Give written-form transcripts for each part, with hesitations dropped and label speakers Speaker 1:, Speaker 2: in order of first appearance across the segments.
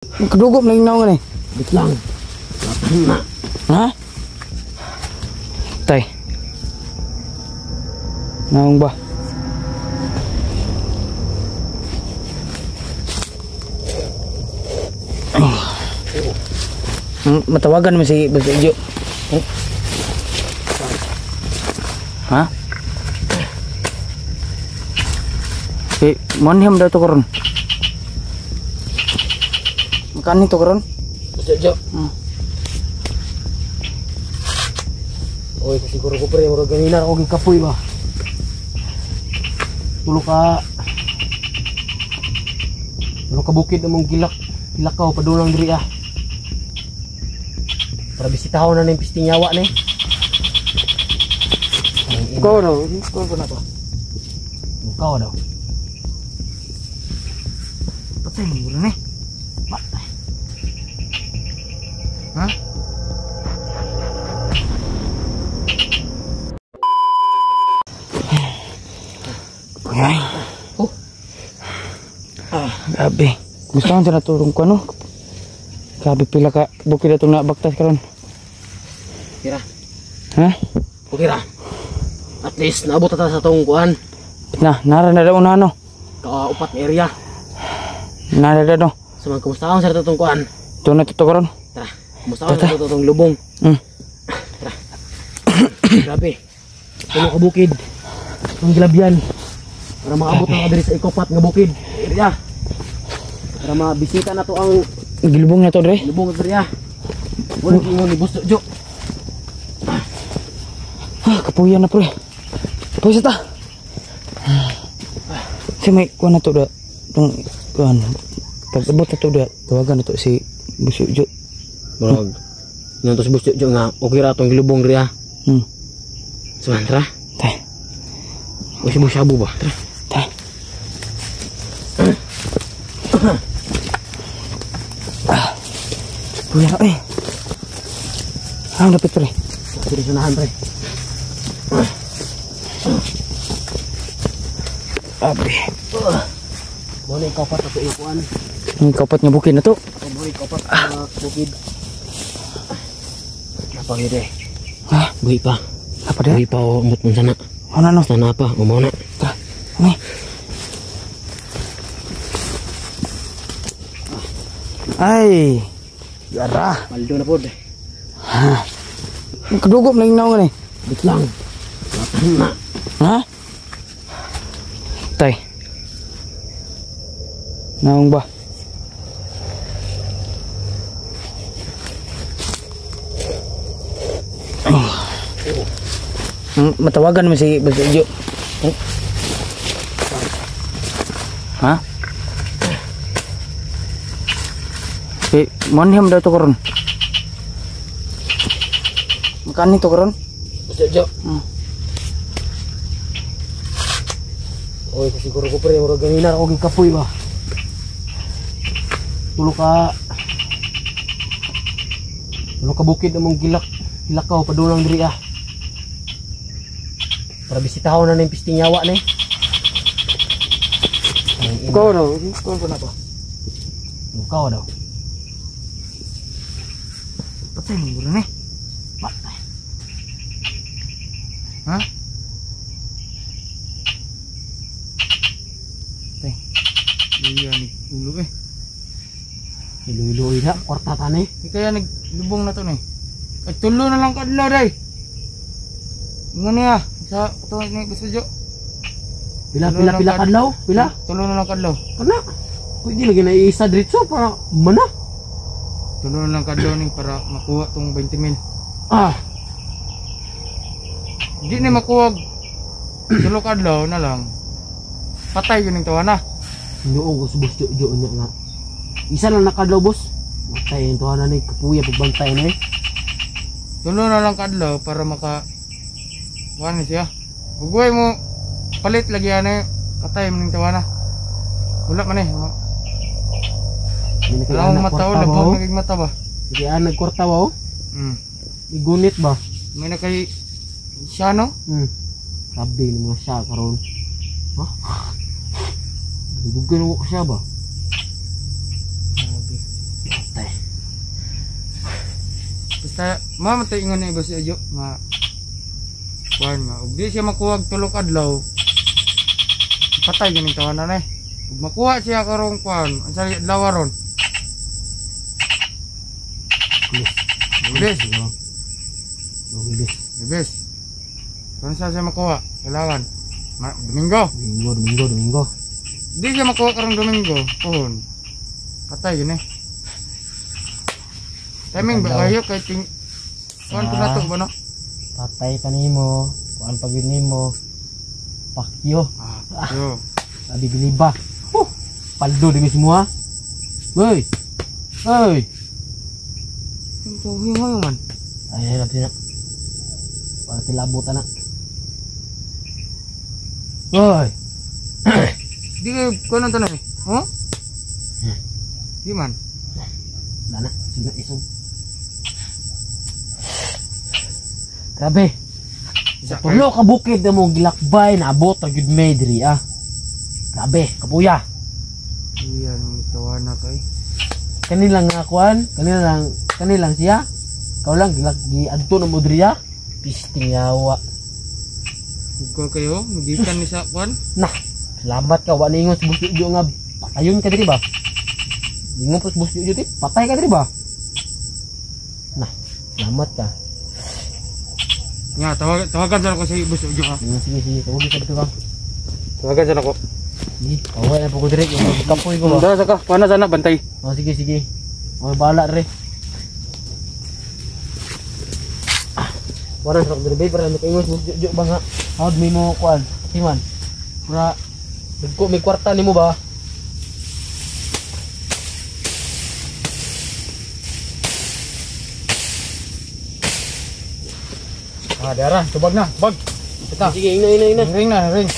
Speaker 1: Kedugop na inaw nga ni.
Speaker 2: Bit lang.
Speaker 1: Ha? Tay. Naong ba? Matawagan mo si Bos Ijo. Ha? Manham daw to karon. Makan to karon.
Speaker 2: Bos Ijo. Oy, siguro ko pre, murag ganina ako gikapoy ba. Tulo ka bukid among gilakaw padulang diri ah. Para bisitaw na ng pistinyawa ni.
Speaker 1: Ikaw daw, ikaw ko na ba?
Speaker 2: Ikaw daw.
Speaker 1: Patay mo rin eh. Patay. Ha? Ay.
Speaker 2: Oh.
Speaker 1: Gabi. Gusto ko na turong ko ano? Gabi pila ka bukid atong nabaktas karon.
Speaker 2: Kira.
Speaker 1: Ha?
Speaker 2: Okay ra. At least naabot ta sa tong kuan.
Speaker 1: Nara na daw na ano.
Speaker 2: Kaupat na area.
Speaker 1: Nara na daw.
Speaker 2: Sa mga kumustahan sa tong kuan.
Speaker 1: Ito na to karon.
Speaker 2: Tara. Kumustahan sa tong lubong. Tara. Grabe. Puno ka bukid. Ang gilabyan. Para maabot na diri sa ikopat nga bukid. Area. Para mabisita na to ang
Speaker 1: Gilubong na to dre.
Speaker 2: lubong nga area. Wala ko ni Bos Ijo.
Speaker 1: Kapuyan na pre. Kapuyan ta. Si may kuan na to da. Tong kuan. Pag-abot na to da, tawagan na to si Bos Ijo.
Speaker 2: Murag. Nang to si Bos Ijo nga okay ra tong lubong area. Semantra.
Speaker 1: Tay.
Speaker 2: O si Bos Shabu ba? Tara.
Speaker 1: Tay. Kuya na eh. Ang dapat pre.
Speaker 2: Diri sunahan pre.
Speaker 1: Abi.
Speaker 2: Mo na ikaw pa to kuan.
Speaker 1: Ang kapat nga bukid na to.
Speaker 2: Mo ikaw pa bukid. Apa gede?
Speaker 1: Ha?
Speaker 2: Buhi pa.
Speaker 1: Apa dia?
Speaker 2: Buhi pa o umot mo sana.
Speaker 1: Ano no?
Speaker 2: Sana pa, umaw na.
Speaker 1: Tara. Ni. Ay. Yara.
Speaker 2: Maldo na pod.
Speaker 1: Ha. Kedugop na inaw nga ni.
Speaker 2: Bit lang.
Speaker 1: Ha? Tay. Naong ba? Matawagan mo si Bos Ijo. Ha? Manham daw to karon. Makan to karon.
Speaker 2: Bos Ijo. Oy, siguro ko pre, murag ganina ako gikapoy ba. Tulo ka bukid among gilakaw padulang diri ah. Para bisitaw na ng pistinyawa ni.
Speaker 1: Ikaw daw, ikaw ko na ba?
Speaker 2: Ikaw daw.
Speaker 1: Patay mo rin eh. Patay. Ha? Tay. Iya ni ulo eh.
Speaker 2: Iluiluoy na, kwarta ta ni.
Speaker 1: Di kaya naglubong na to ni. Tulo na lang kadlaw day. Nga niya sa to ni Bos Ijo.
Speaker 2: Pila kadlaw? Pila?
Speaker 1: Tulo na lang kadlaw.
Speaker 2: Kana? Pwede lagi na iisa diretso para mana?
Speaker 1: Tulo na lang kadlaw ni para makuha tong 20 mil.
Speaker 2: Ah,
Speaker 1: Di ni makuha. Tulo kadlaw na lang. Patay yun yung tawana.
Speaker 2: noong ko sa Bos Ijo niya nga. Isa lang nakadlaw boss. Matay yung tuhanan ni kapuya pagbantay na eh.
Speaker 1: Tulo na lang kadlaw para maka kuan siya. Ugway mo palit lagi ana patay mo ning tawana. Wala man eh. Wala akong mata o labog naging mata ba?
Speaker 2: Hindi nagkwarta ba o? Igunit ba?
Speaker 1: May na kay siya no?
Speaker 2: Sabi ni mo siya karon. Ha? Bugan ko siya ba?
Speaker 1: Basta mamatay ingon ni Boss Ojo nga kuan nga ug di siya makuha og tulok adlaw. Patay ganing tawanan eh. Ug makuha siya karong kuan, unsa adlaw ron? Bilis. Bilis. Kung saan siya makuha? Kailangan. Domingo. Di siya makuha karong Domingo. Puhon. Patay yun eh. Timing ba kayo kay ting... Kuhan ko na to ba no?
Speaker 2: Patay ka nimo. Kuhan pag yun nimo. Pakyo.
Speaker 1: Yo.
Speaker 2: Sabi biliba. Paldo din semua. Woy. Woy.
Speaker 1: Tuhi mo man.
Speaker 2: Ay, natin na. Para tilabutan na. Woy.
Speaker 1: Di kayo kuhan ang tanong eh. Huh? Di man.
Speaker 2: Wala na. Sige, isog. Grabe. Sa tulo ka bukid na mong gilakbay na abot na good medri ah. Grabe, kapuya.
Speaker 1: Iyan, tawa na kay.
Speaker 2: Kanilang nga kuan, kanilang siya. Kau lang giadto na mo driya. Pisting yawa.
Speaker 1: Ikaw kayo, magikan ni sa kuan.
Speaker 2: Nah, salamat ka wala ingon sa busyo nga patayon ka diri ba? Ingon pa sa busyo ti, patay ka diri ba? Nah, salamat ka.
Speaker 1: Nga, tawagan sa ako sa Boss Ojo ha.
Speaker 2: Sige, tawagin sa dito ka.
Speaker 1: Tawagan sa ako.
Speaker 2: Sige, kaway na po ko direct. Yung kapoy ko ba?
Speaker 1: Dala sa ka, paano sana bantay?
Speaker 2: Oh, sige. Oh, bahala re. Wala sa diri bay para nakaingon mo ba nga. Hawd mi mo kuan. Timan. Para dagko may kwarta nimo ba?
Speaker 1: Darah, tubag na, tubag. Kita.
Speaker 2: Sige, ina.
Speaker 1: Ring.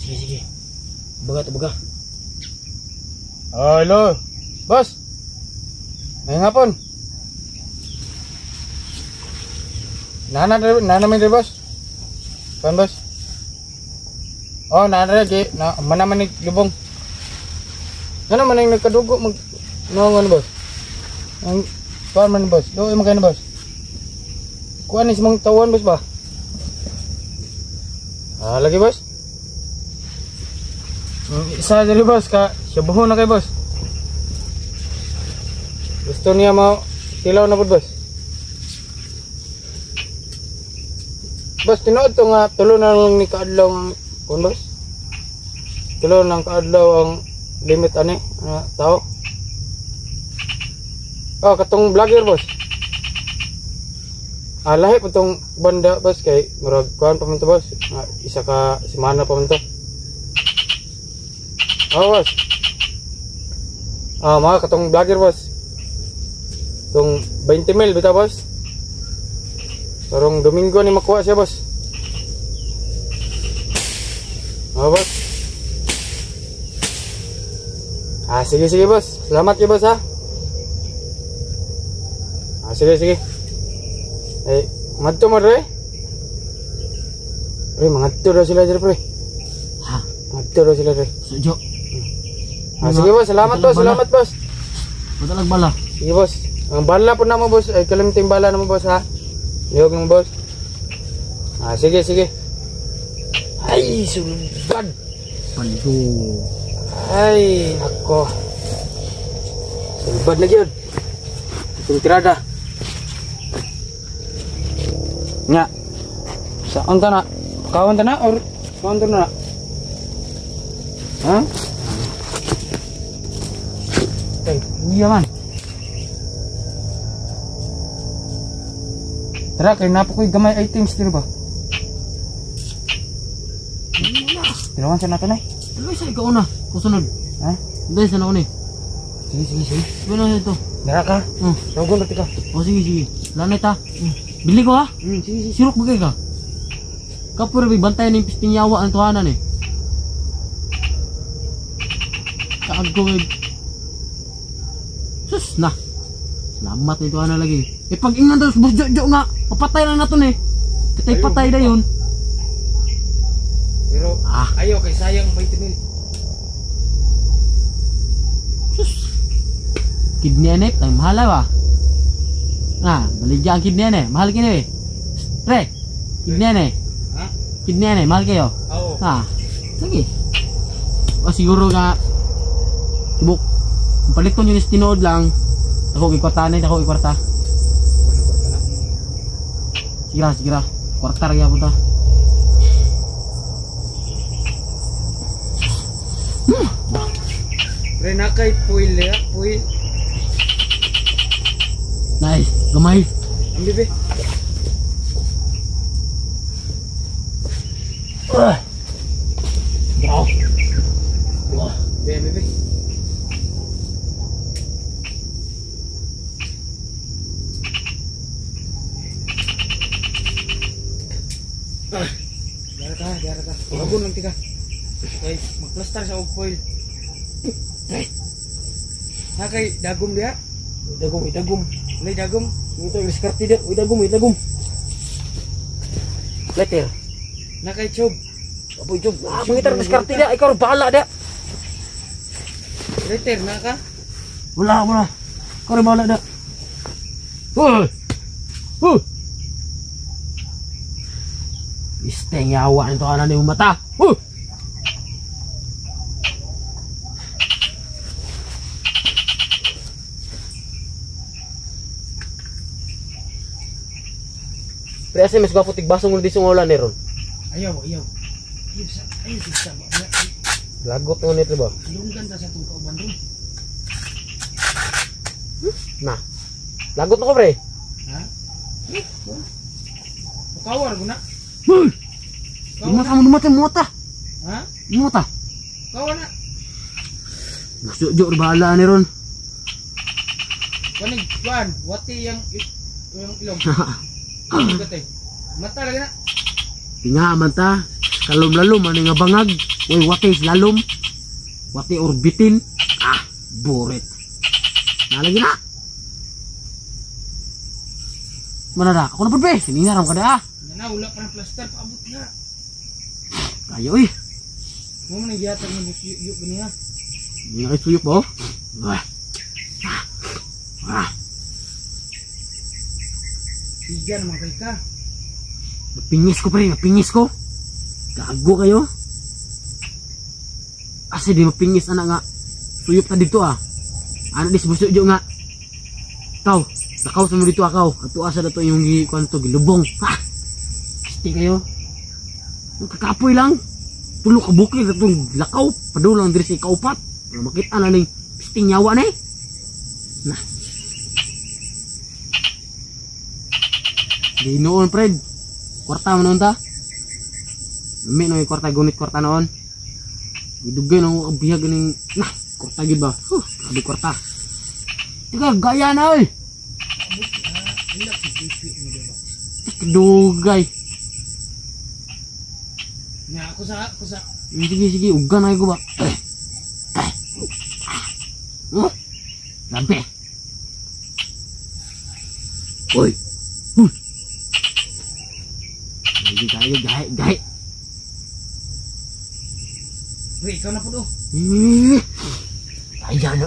Speaker 2: Sige. Baga.
Speaker 1: Hello. Boss. Ngayong hapon. Nana may boss. Kan boss? Oh, nana lagi. Mana man lubong. Ano man yung nagkadugo mag ano boss? Ang kuan man boss. Do ay magana boss. Kuan is mong tawon boss ba? Lagi boss. Isa dari boss ka, siya buho na kay boss. Gusto niya mau tilaw na po boss. Boss, tinuod to nga tulo na lang ni kaadlaw ang kun boss. Tulo nang kaadlaw ang limit ani tao. Oh, katong vlogger boss. Lahi po itong banda boss kay murag kuhan pa man to boss. Isa ka semana pa man to. Oh boss. Mga katong vlogger boss. Itong 20 mil bita boss. Karong Domingo ni makuha siya boss. Boss. Sige boss. Salamat kayo boss ha. Sige. Madto mo re? Pre, mangadto daw sila dito pre.
Speaker 2: Ha?
Speaker 1: Madto daw sila pre.
Speaker 2: Sujo.
Speaker 1: Sige boss, salamat boss.
Speaker 2: Madalag bala.
Speaker 1: Sige boss. Ang bala po na mo boss. Ay kalimting bala na mo boss ha. Niyog mo boss. Sige. Ay, sulbad.
Speaker 2: Paldo.
Speaker 1: Ay, ako. Sulbad lagi yun. Itong tirada. Nga. Saan ta na? Kawan ta na? Or kawan ta na? Ha? Iya man. Tara, kay napo ko'y gamay items din ba? Tinawan sa nato na eh.
Speaker 2: Ano isa ikaw na? Kusunod.
Speaker 1: Ha?
Speaker 2: Dahil sa naon eh.
Speaker 1: Sige.
Speaker 2: Ano na ito?
Speaker 1: Nara ka? Tawag na tika.
Speaker 2: Sige. Lanay ta. Bili ko ha?
Speaker 1: Sige.
Speaker 2: Sirok bagay ka. Kapura may bantayan ng pisting yawa ang tuhanan eh. Kaag ko eh. Sus na. Salamat na tuhanan lagi. Pag ingnan daw bus Jojo nga. Papatay na natin eh. Katay patay na yun.
Speaker 1: Pero ayaw kay sayang 20 mil.
Speaker 2: Sus. kidney ni, tang mahal ba? Nah, baligya ang kidney ni, mahal kini. Pre, kidney ni.
Speaker 1: Ha?
Speaker 2: Kidney ni, mahal kayo.
Speaker 1: Oo.
Speaker 2: Ha, sige. O siguro nga, subok, palit ko yung istinood lang, ako ikwartanin, ako ikwarta. Sige ra, kwarta rin ako ta.
Speaker 1: Pre, nakay puil ya, puil.
Speaker 2: Nice, gamay.
Speaker 1: Ang bibi.
Speaker 2: Bro.
Speaker 1: Bibi. Diara ka. Bagun lang tika. Okay, magplaster sa og foil. Nakay dagom dia.
Speaker 2: Dagom.
Speaker 1: Lay dagom.
Speaker 2: Ito yung diskarte dia. Dagom. Letter.
Speaker 1: Nakay chob.
Speaker 2: Apoy jog. Mangitar diskarte dia. Ikaw bahala dia.
Speaker 1: Letter na ka.
Speaker 2: Wala. Ikaw rin bahala dia. Isteng yawa nito anak ni mata. Pre SMS gua putik basong di sungolan ni ron.
Speaker 1: Ayaw. Ayaw sa ba.
Speaker 2: Lagot ng nito ba?
Speaker 1: Lunggan ta sa tong kauban ron.
Speaker 2: Nah. Lagot na ko pre.
Speaker 1: Ha? Kawar guna.
Speaker 2: Lumata.
Speaker 1: Ha?
Speaker 2: Lumata.
Speaker 1: Kawar na.
Speaker 2: Maksudyo bahala ni ron.
Speaker 1: Kuan, wati yang ilong. Gate. Mata lagi na.
Speaker 2: Tinga man ta. Kalom-lalom ano nga bangag. Uy, wati lalom. Wati orbitin. Buret. Nalagi na. Mana dah? Ako na po pre. Siningaram ka na
Speaker 1: Na wala pa ng plaster paabot na.
Speaker 2: Kayo eh.
Speaker 1: Mo man giyatag ng yuk gani ha.
Speaker 2: Hindi na kayo suyok ba?
Speaker 1: Tiga naman kay ka.
Speaker 2: Napingis ko pre. Gago kayo. Kasi di mapingis anak nga. Suyok na dito Anak di sebusyo nga. Kau. Nakaw sa mo dito akaw. Ato asa na to yung kwanto gilubong. Pasti kayo. Kakapoy lang. Pulo ka bukid atong lakaw. Padulang diri sa ikaupat. Makita na ning pisting nyawa na Nah. Di noon Fred. Kwarta mo noon ta. Lami no kwarta gunit kwarta noon. Idugay no ang bihag ning nah, kwarta gid ba. Grabe kwarta. Tiga gaya na oy. Dugay.
Speaker 1: Nya ako sa
Speaker 2: Sige, ugan na ko ba. Lampe. Oi. Gahe.
Speaker 1: Wait, ikaw na po do.
Speaker 2: Ayan na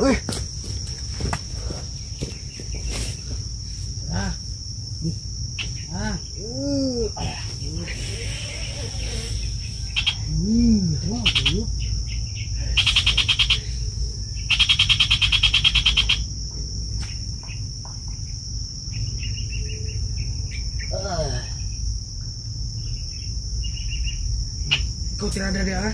Speaker 1: Kau tirada dia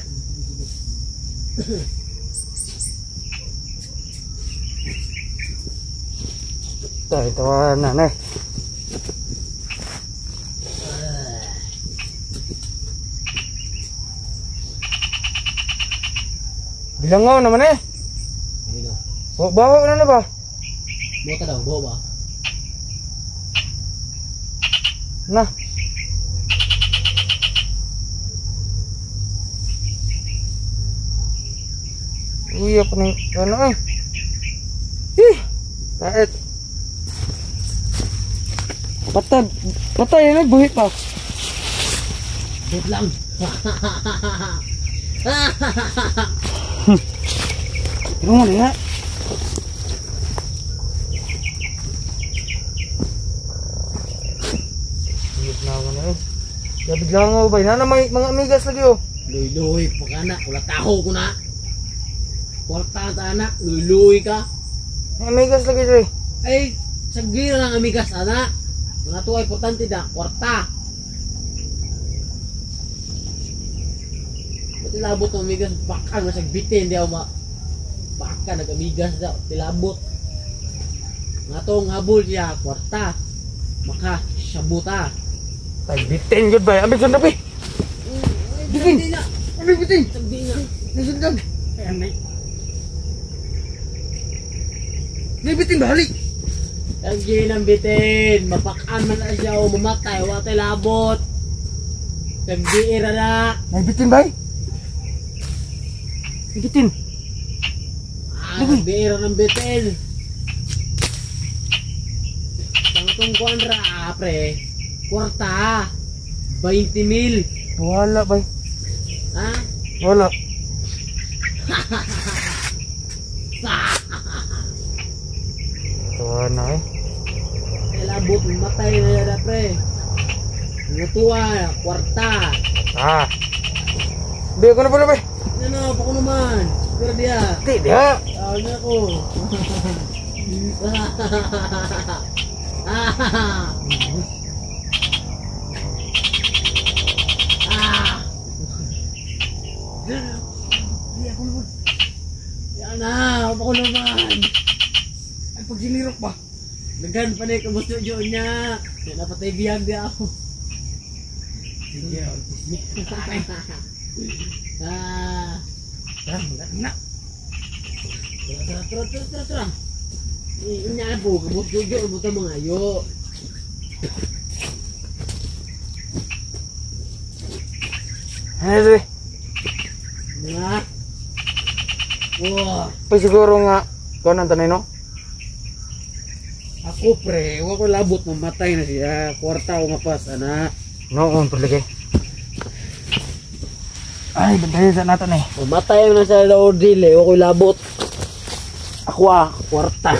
Speaker 2: tawanan
Speaker 1: Bilangaw naman bawa na ba?
Speaker 2: Bawa daw, bawa ba?
Speaker 1: Nah. Uy, apa nih? Ano Taet. Patay na buhit pa.
Speaker 2: Buhit lang.
Speaker 1: Tingnan mo na. bigla nga ba? Nana may mga amigas lagi oh.
Speaker 2: Luy-luy pa ka na. Wala taho ko na. Kwarta ta anak. Luy-luy ka.
Speaker 1: Mga amigas lagi dre.
Speaker 2: Ay, sagira lang amigas anak. Mga to ay importante na. Kwarta. Tilabot ng amigas. Baka nga sagbitin. Hindi ako baka nag-amigas daw. Tilabot. Nga tong habol siya. Kwarta. Maka sabuta.
Speaker 1: Tay bitin gud ba? Ambil sundag eh.
Speaker 2: Bitin na.
Speaker 1: Ambil bitin.
Speaker 2: Sabi na.
Speaker 1: Nasundag. May bitin balik.
Speaker 2: Lagi ng bitin. Mapakaan man na siya o mamatay. Wala tayo labot. Nagdiira na.
Speaker 1: May bitin ba? May bitin.
Speaker 2: Nagdiira ng bitin. Tangtong kuan ra, pre. Kwarta. 20,000.
Speaker 1: Wala ba?
Speaker 2: Ha?
Speaker 1: Wala. Tuwa na eh.
Speaker 2: Labot, matay na yan, pre. Natuwa, kwarta.
Speaker 1: Ah. Di ako na pala ba?
Speaker 2: Ano, pa ko naman. Pero dia.
Speaker 1: Tidak.
Speaker 2: Tawag niya ako. Di ako naman. Yan na, pa ko naman.
Speaker 1: Ay pagsilirok ba?
Speaker 2: Nagan pa na yung kamustudio niya. Yan na patay biyag dia ako.
Speaker 1: Sige,
Speaker 2: Ah.
Speaker 1: Tara, na.
Speaker 2: Tara. Ini po, kamustudio mo ito mga ayo.
Speaker 1: Ano dre?
Speaker 2: Nga. Wow.
Speaker 1: Pa siguro nga kuha ng tanay no?
Speaker 2: Ako pre, huwag ko labot, mamatay na siya. Kwarta o mapas, anak.
Speaker 1: Noon, perlagi. Ay, bantayan sa natin eh.
Speaker 2: Mamatay na siya na ordil eh, huwag ko labot. Ako kwarta.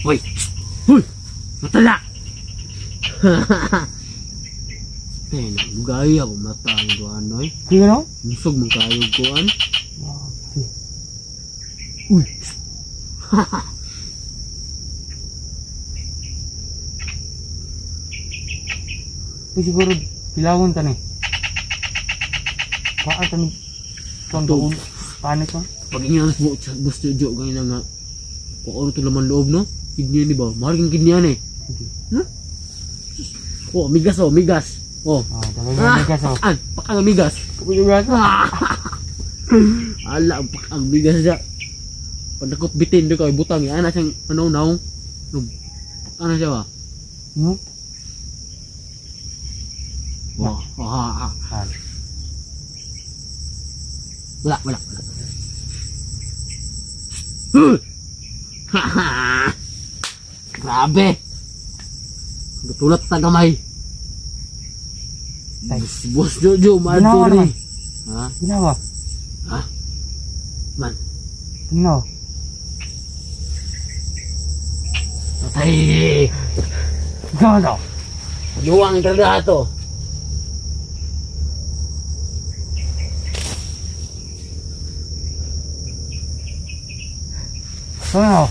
Speaker 2: Uy! Uy! Matala! Eh, nagugaya ko matang doon, no?
Speaker 1: Sige no?
Speaker 2: Musog mong kayog koan. Uy!
Speaker 1: Pa siguro pilawon tanay. Baka tanay. Tondong panik mo.
Speaker 2: Pag inyanas mo sa studio ganyan nga. Kung ano ito laman loob, no? Kidney ni ba? Maring kidney yan eh. Huh? Oh, migas oh, migas. Oh.
Speaker 1: Ah, talaga migas oh.
Speaker 2: Pakang migas.
Speaker 1: Migas.
Speaker 2: Ala, pakang migas siya. Pag nakot bitin doon ko, butang yan. Ano siyang ano-naong. Pakang siya ba?
Speaker 1: No?
Speaker 2: Wah, wala. Grabe. Tutulad ta gamay. Bos Jojo,
Speaker 1: Ginawa
Speaker 2: maduri.
Speaker 1: naman.
Speaker 2: Ha?
Speaker 1: Ginawa.
Speaker 2: Ha? Man,
Speaker 1: Ginawa.
Speaker 2: patay.
Speaker 1: Ginawa daw.
Speaker 2: Luwang talaga to.
Speaker 1: Ano?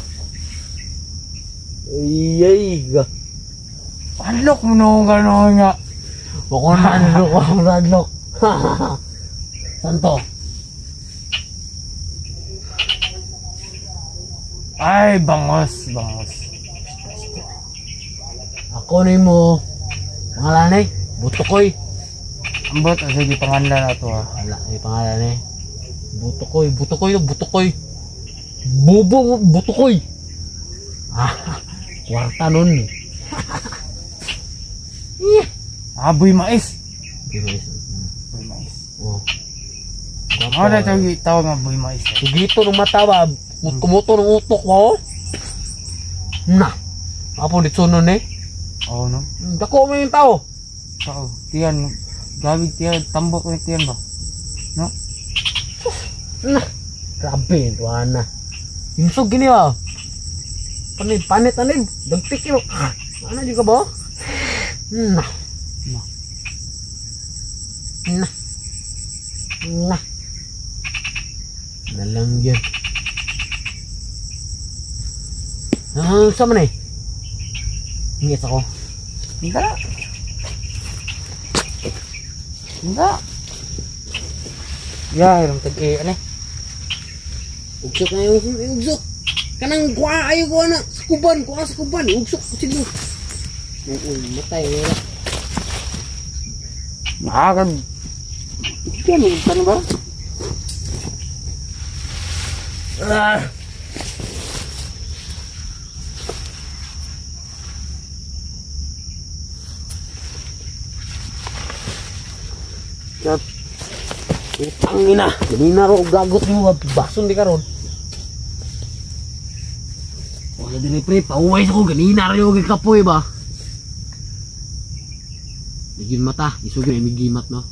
Speaker 2: Iyay ga.
Speaker 1: Unlock mo nung gano'n nga.
Speaker 2: Bako na unlock ako na unlock. Santo.
Speaker 1: Ay, bangos.
Speaker 2: Ako ni mo. Pangalan eh. Butukoy.
Speaker 1: Ambot, sige, panganlan na ito ha.
Speaker 2: Wala, may pangalan eh. Butukoy. Bobo, Butukoy. Kwarta nun.
Speaker 1: Aboy mais.
Speaker 2: Boy
Speaker 1: mais.
Speaker 2: Oh.
Speaker 1: Ano na ito tawag nga boy mais?
Speaker 2: Tugito ng matawa. Kumuto ng utok mo. Na. Apo dito nun eh.
Speaker 1: Oo no?
Speaker 2: Dako mo yung tao.
Speaker 1: Oo. Tiyan. Gawid tiyan. Tambok ni tiyan ba? No?
Speaker 2: Na. Grabe, tuwana. Imsog gini ba? Panit. Dagtik yun. Ano juga ba? Na. Nah. Nah. Dalang yun. Sama na eh. Ngis ako.
Speaker 1: Enggak. Enggak. Ya, ilang tag-i, ano eh.
Speaker 2: Ugsok na yung ugsok. Kanang kuha ayo ko na. Skuban, kuha skuban. Ugsok ko sila. Matay wala.
Speaker 1: Nakakad. Yan, ano ba?
Speaker 2: Ah. Kat. Utang ina. Dili na ro gagot mo bason di karon. Wala din pre, pauway ko ganina ro yung kapoy ba. Bigyan mata, isugin may gimat no.